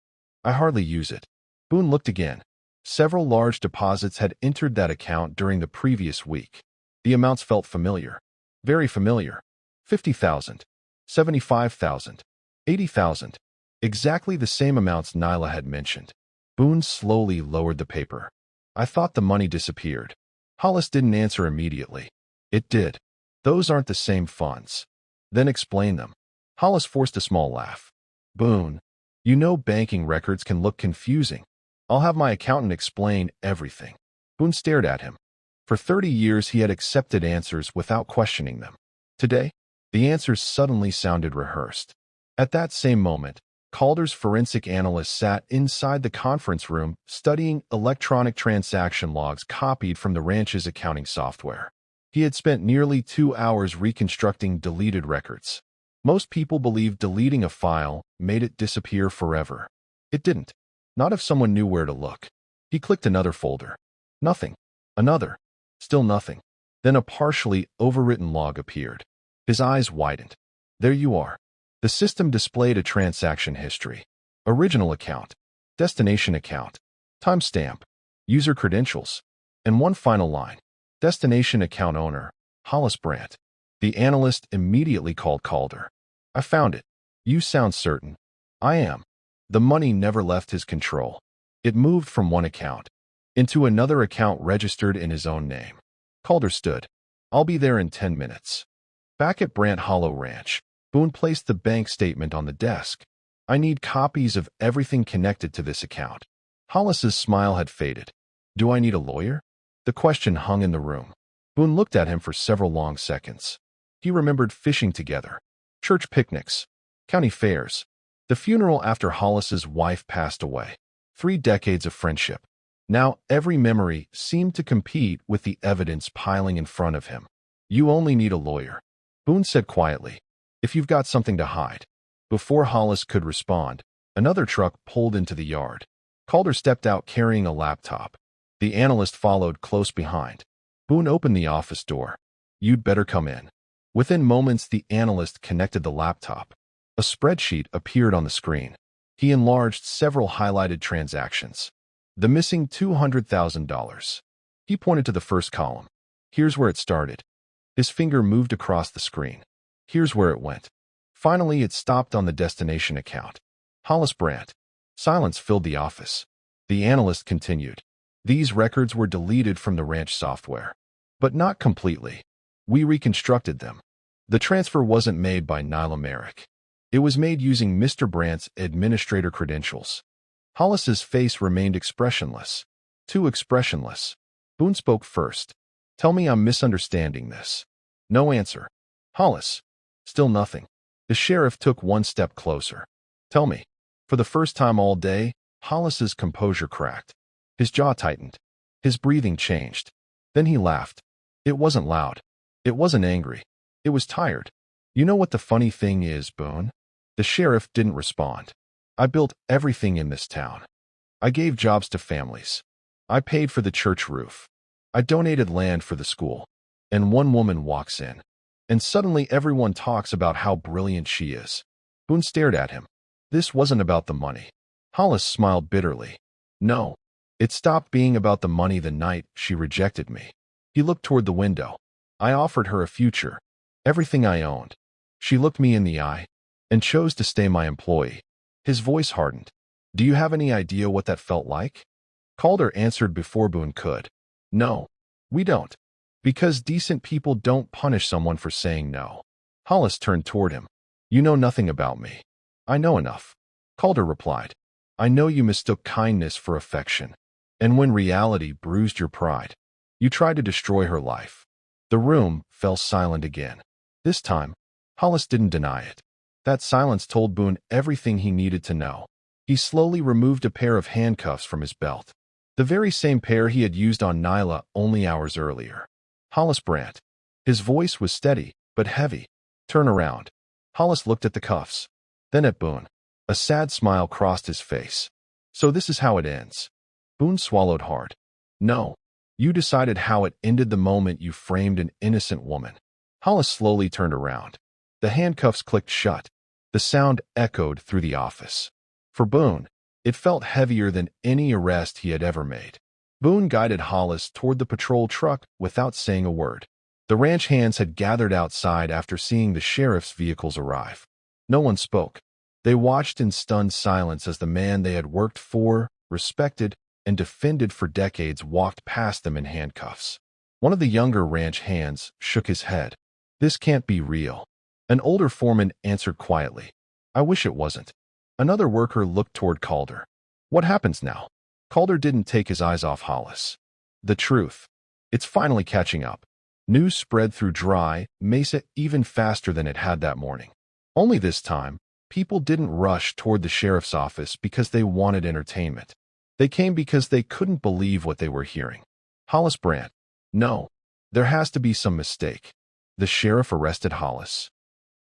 I hardly use it. Boone looked again. Several large deposits had entered that account during the previous week. The amounts felt familiar. Very familiar. 50,000. 75,000. 80,000. Exactly the same amounts Nyla had mentioned. Boone slowly lowered the paper. I thought the money disappeared. Hollis didn't answer immediately. It did. Those aren't the same funds. Then explain them. Hollis forced a small laugh. Boone, you know banking records can look confusing. I'll have my accountant explain everything. Boone stared at him. For 30 years he had accepted answers without questioning them. Today, the answers suddenly sounded rehearsed. At that same moment, Calder's forensic analyst sat inside the conference room studying electronic transaction logs copied from the ranch's accounting software. He had spent nearly 2 hours reconstructing deleted records. Most people believed deleting a file made it disappear forever. It didn't. Not if someone knew where to look. He clicked another folder. Nothing. Another. Still nothing. Then a partially overwritten log appeared. His eyes widened. There you are. The system displayed a transaction history. Original account. Destination account. Timestamp. User credentials. And one final line. Destination account owner, Hollis Brandt. The analyst immediately called Calder. I found it. You sound certain. I am. The money never left his control. It moved from one account into another account registered in his own name. Calder stood. I'll be there in 10 minutes. Back at Brandt Hollow Ranch, Boone placed the bank statement on the desk. I need copies of everything connected to this account. Hollis's smile had faded. Do I need a lawyer? The question hung in the room. Boone looked at him for several long seconds. He remembered fishing together, church picnics, county fairs, the funeral after Hollis's wife passed away. 3 decades of friendship. Now every memory seemed to compete with the evidence piling in front of him. You only need a lawyer, Boone said quietly, if you've got something to hide. Before Hollis could respond, another truck pulled into the yard. Calder stepped out carrying a laptop. The analyst followed close behind. Boone opened the office door. You'd better come in. Within moments, the analyst connected the laptop. A spreadsheet appeared on the screen. He enlarged several highlighted transactions. The missing $200,000. He pointed to the first column. Here's where it started. His finger moved across the screen. Here's where it went. Finally, it stopped on the destination account. Hollis Brandt. Silence filled the office. The analyst continued. These records were deleted from the ranch software. But not completely. We reconstructed them. The transfer wasn't made by Nyla Merrick. It was made using Mr. Brandt's administrator credentials. Hollis's face remained expressionless. Too expressionless. Boone spoke first. Tell me I'm misunderstanding this. No answer. Hollis. Still nothing. The sheriff took one step closer. Tell me. For the first time all day, Hollis's composure cracked. His jaw tightened. His breathing changed. Then he laughed. It wasn't loud. It wasn't angry. It was tired. You know what the funny thing is, Boone? The sheriff didn't respond. I built everything in this town. I gave jobs to families. I paid for the church roof. I donated land for the school. And one woman walks in. And suddenly everyone talks about how brilliant she is. Boone stared at him. This wasn't about the money. Hollis smiled bitterly. No. It stopped being about the money the night she rejected me. He looked toward the window. I offered her a future. Everything I owned. She looked me in the eye and chose to stay my employee. His voice hardened. Do you have any idea what that felt like? Calder answered before Boone could. No, we don't. Because decent people don't punish someone for saying no. Hollis turned toward him. You know nothing about me. I know enough. Calder replied. I know you mistook kindness for affection. And when reality bruised your pride, you tried to destroy her life. The room fell silent again. This time, Hollis didn't deny it. That silence told Boone everything he needed to know. He slowly removed a pair of handcuffs from his belt. The very same pair he had used on Nyla only hours earlier. Hollis Brandt. His voice was steady, but heavy. Turn around. Hollis looked at the cuffs. Then at Boone. A sad smile crossed his face. So this is how it ends. Boone swallowed hard. No. You decided how it ended the moment you framed an innocent woman. Hollis slowly turned around. The handcuffs clicked shut. The sound echoed through the office. For Boone, it felt heavier than any arrest he had ever made. Boone guided Hollis toward the patrol truck without saying a word. The ranch hands had gathered outside after seeing the sheriff's vehicles arrive. No one spoke. They watched in stunned silence as the man they had worked for, respected, and defended for decades walked past them in handcuffs. One of the younger ranch hands shook his head. This can't be real. An older foreman answered quietly. I wish it wasn't. Another worker looked toward Calder. What happens now? Calder didn't take his eyes off Hollis. The truth. It's finally catching up. News spread through Dry Mesa even faster than it had that morning. Only this time, people didn't rush toward the sheriff's office because they wanted entertainment. They came because they couldn't believe what they were hearing. Hollis Brandt. No. There has to be some mistake. The sheriff arrested Hollis.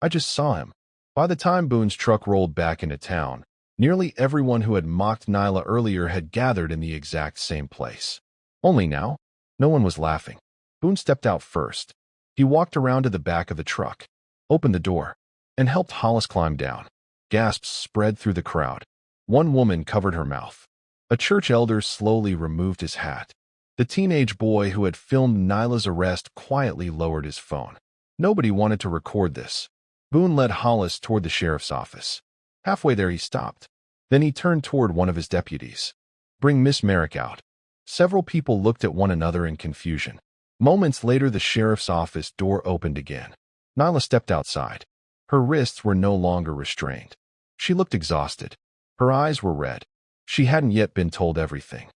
I just saw him. By the time Boone's truck rolled back into town, nearly everyone who had mocked Nyla earlier had gathered in the exact same place. Only now, no one was laughing. Boone stepped out first. He walked around to the back of the truck, opened the door, and helped Hollis climb down. Gasps spread through the crowd. One woman covered her mouth. A church elder slowly removed his hat. The teenage boy who had filmed Nyla's arrest quietly lowered his phone. Nobody wanted to record this. Boone led Hollis toward the sheriff's office. Halfway there he stopped. Then he turned toward one of his deputies. Bring Miss Merrick out. Several people looked at one another in confusion. Moments later the sheriff's office door opened again. Nyla stepped outside. Her wrists were no longer restrained. She looked exhausted. Her eyes were red. She hadn't yet been told everything.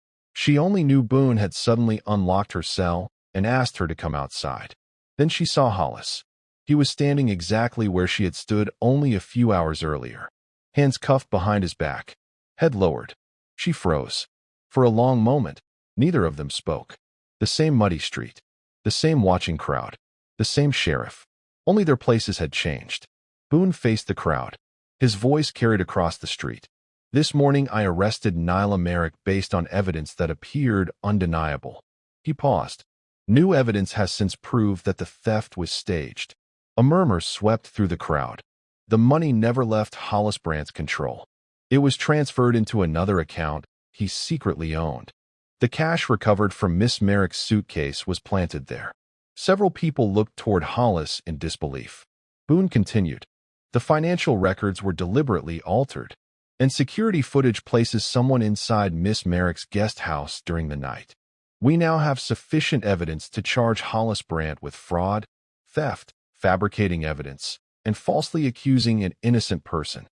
She only knew Boone had suddenly unlocked her cell and asked her to come outside. Then she saw Hollis. He was standing exactly where she had stood only a few hours earlier, hands cuffed behind his back, head lowered. She froze. For a long moment, neither of them spoke. The same muddy street, the same watching crowd, the same sheriff. Only their places had changed. Boone faced the crowd. His voice carried across the street. This morning I arrested Nyla Merrick based on evidence that appeared undeniable. He paused. New evidence has since proved that the theft was staged. A murmur swept through the crowd. The money never left Hollis Brandt's control. It was transferred into another account he secretly owned. The cash recovered from Miss Merrick's suitcase was planted there. Several people looked toward Hollis in disbelief. Boone continued. The financial records were deliberately altered, and security footage places someone inside Miss Merrick's guest house during the night. We now have sufficient evidence to charge Hollis Brandt with fraud, theft, fabricating evidence, and falsely accusing an innocent person.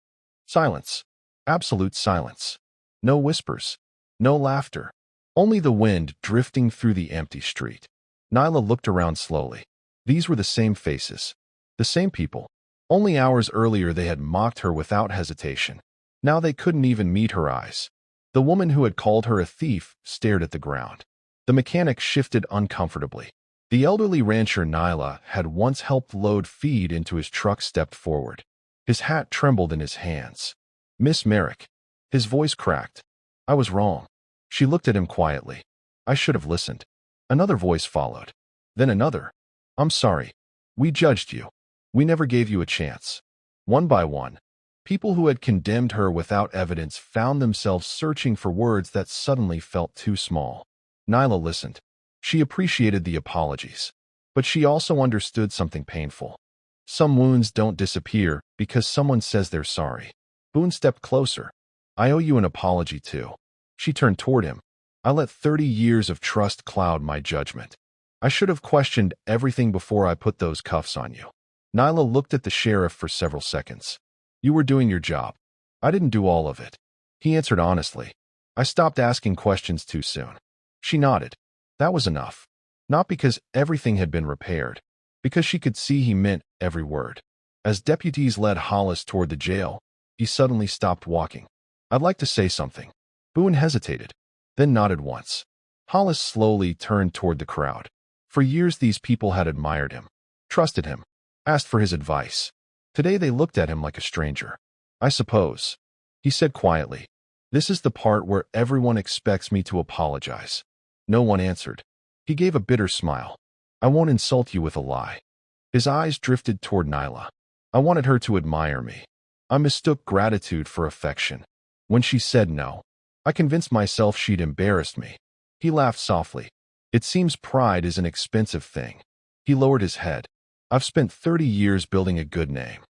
Silence. Absolute silence. No whispers. No laughter. Only the wind drifting through the empty street. Nyla looked around slowly. These were the same faces. The same people. Only hours earlier they had mocked her without hesitation. Now they couldn't even meet her eyes. The woman who had called her a thief stared at the ground. The mechanic shifted uncomfortably. The elderly rancher Nyla had once helped load feed into his truck stepped forward. His hat trembled in his hands. Miss Merrick. His voice cracked. I was wrong. She looked at him quietly. I should have listened. Another voice followed. Then another. I'm sorry. We judged you. We never gave you a chance. One by one, people who had condemned her without evidence found themselves searching for words that suddenly felt too small. Nyla listened. She appreciated the apologies. But she also understood something painful. Some wounds don't disappear because someone says they're sorry. Boone stepped closer. I owe you an apology too. She turned toward him. I let 30 years of trust cloud my judgment. I should have questioned everything before I put those cuffs on you. Nyla looked at the sheriff for several seconds. You were doing your job. I didn't do all of it. He answered honestly. I stopped asking questions too soon. She nodded. That was enough. Not because everything had been repaired, because she could see he meant every word. As deputies led Hollis toward the jail, he suddenly stopped walking. I'd like to say something. Boone hesitated, then nodded once. Hollis slowly turned toward the crowd. For years these people had admired him, trusted him, asked for his advice. Today they looked at him like a stranger. I suppose, he said quietly. This is the part where everyone expects me to apologize. No one answered. He gave a bitter smile. I won't insult you with a lie. His eyes drifted toward Nyla. I wanted her to admire me. I mistook gratitude for affection. When she said no, I convinced myself she'd embarrassed me. He laughed softly. It seems pride is an expensive thing. He lowered his head. I've spent 30 years building a good name.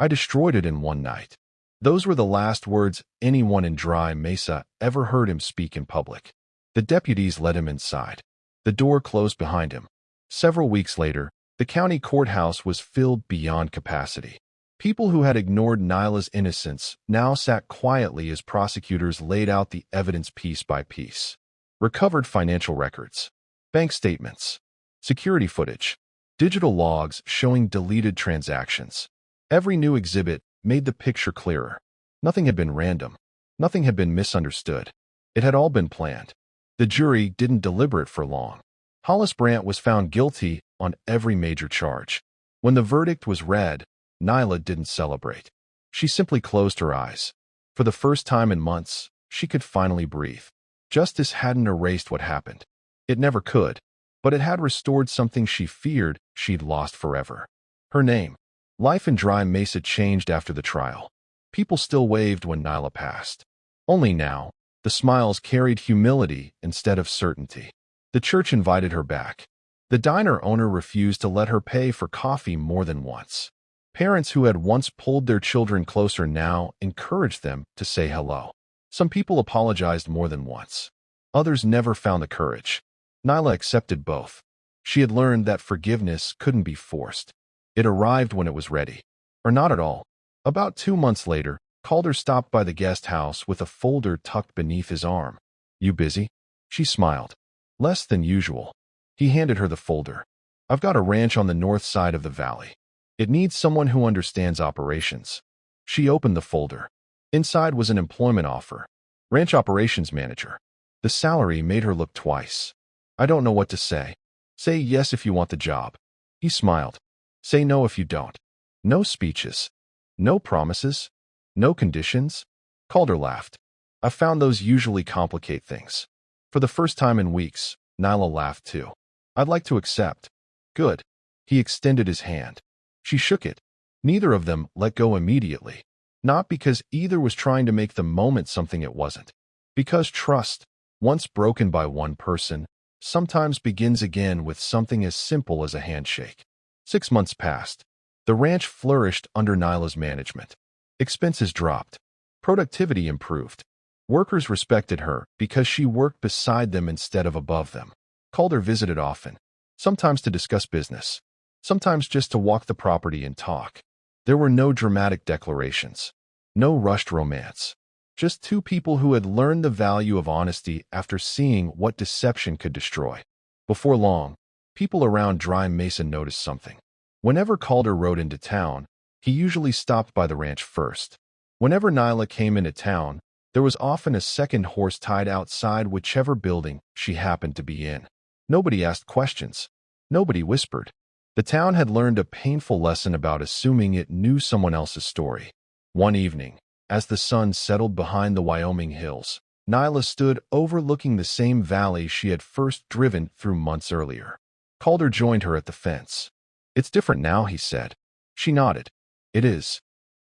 I destroyed it in one night. Those were the last words anyone in Dry Mesa ever heard him speak in public. The deputies led him inside. The door closed behind him. Several weeks later, the county courthouse was filled beyond capacity. People who had ignored Nyla's innocence now sat quietly as prosecutors laid out the evidence piece by piece. Recovered financial records, bank statements, security footage, digital logs showing deleted transactions. Every new exhibit made the picture clearer. Nothing had been random. Nothing had been misunderstood. It had all been planned. The jury didn't deliberate for long. Hollis Brandt was found guilty on every major charge. When the verdict was read, Nyla didn't celebrate. She simply closed her eyes. For the first time in months, she could finally breathe. Justice hadn't erased what happened. It never could, but it had restored something she feared she'd lost forever. Her name. Life in Dry Mesa changed after the trial. People still waved when Nyla passed. Only now, the smiles carried humility instead of certainty. The church invited her back. The diner owner refused to let her pay for coffee more than once. Parents who had once pulled their children closer now encouraged them to say hello. Some people apologized more than once. Others never found the courage. Nyla accepted both. She had learned that forgiveness couldn't be forced. It arrived when it was ready. Or not at all. About 2 months later, Calder stopped by the guest house with a folder tucked beneath his arm. You busy? She smiled. Less than usual. He handed her the folder. I've got a ranch on the north side of the valley. It needs someone who understands operations. She opened the folder. Inside was an employment offer. Ranch operations manager. The salary made her look twice. I don't know what to say. Say yes if you want the job. He smiled. Say no if you don't. No speeches. No promises. No conditions. Calder laughed. I found those usually complicate things. For the first time in weeks, Nyla laughed too. I'd like to accept. Good. He extended his hand. She shook it. Neither of them let go immediately. Not because either was trying to make the moment something it wasn't. Because trust, once broken by one person, sometimes begins again with something as simple as a handshake. 6 months passed. The ranch flourished under Nyla's management. Expenses dropped. Productivity improved. Workers respected her because she worked beside them instead of above them. Calder visited often, sometimes to discuss business, sometimes just to walk the property and talk. There were no dramatic declarations, no rushed romance, just two people who had learned the value of honesty after seeing what deception could destroy. Before long, people around Dry Mesa noticed something. Whenever Calder rode into town, he usually stopped by the ranch first. Whenever Nyla came into town, there was often a second horse tied outside whichever building she happened to be in. Nobody asked questions. Nobody whispered. The town had learned a painful lesson about assuming it knew someone else's story. One evening, as the sun settled behind the Wyoming hills, Nyla stood overlooking the same valley she had first driven through months earlier. Calder joined her at the fence. It's different now, he said. She nodded. It is.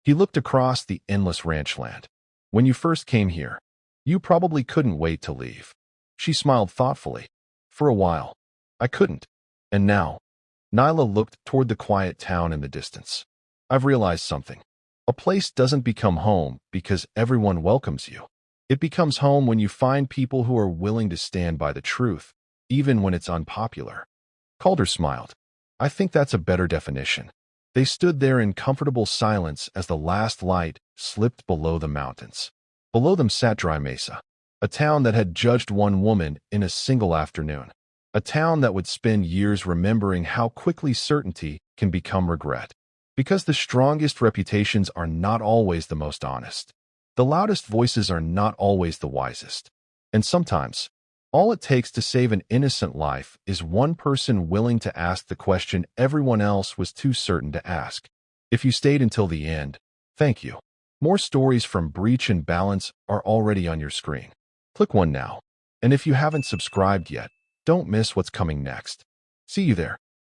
He looked across the endless ranch land. When you first came here, you probably couldn't wait to leave. She smiled thoughtfully. For a while, I couldn't. And now, Nyla looked toward the quiet town in the distance. I've realized something. A place doesn't become home because everyone welcomes you. It becomes home when you find people who are willing to stand by the truth, even when it's unpopular. Calder smiled. I think that's a better definition. They stood there in comfortable silence as the last light slipped below the mountains. Below them sat Dry Mesa, a town that had judged one woman in a single afternoon, a town that would spend years remembering how quickly certainty can become regret. Because the strongest reputations are not always the most honest. The loudest voices are not always the wisest. And sometimes, all it takes to save an innocent life is one person willing to ask the question everyone else was too certain to ask. If you stayed until the end, thank you. More stories from Breach and Balance are already on your screen. Click one now. And if you haven't subscribed yet, don't miss what's coming next. See you there.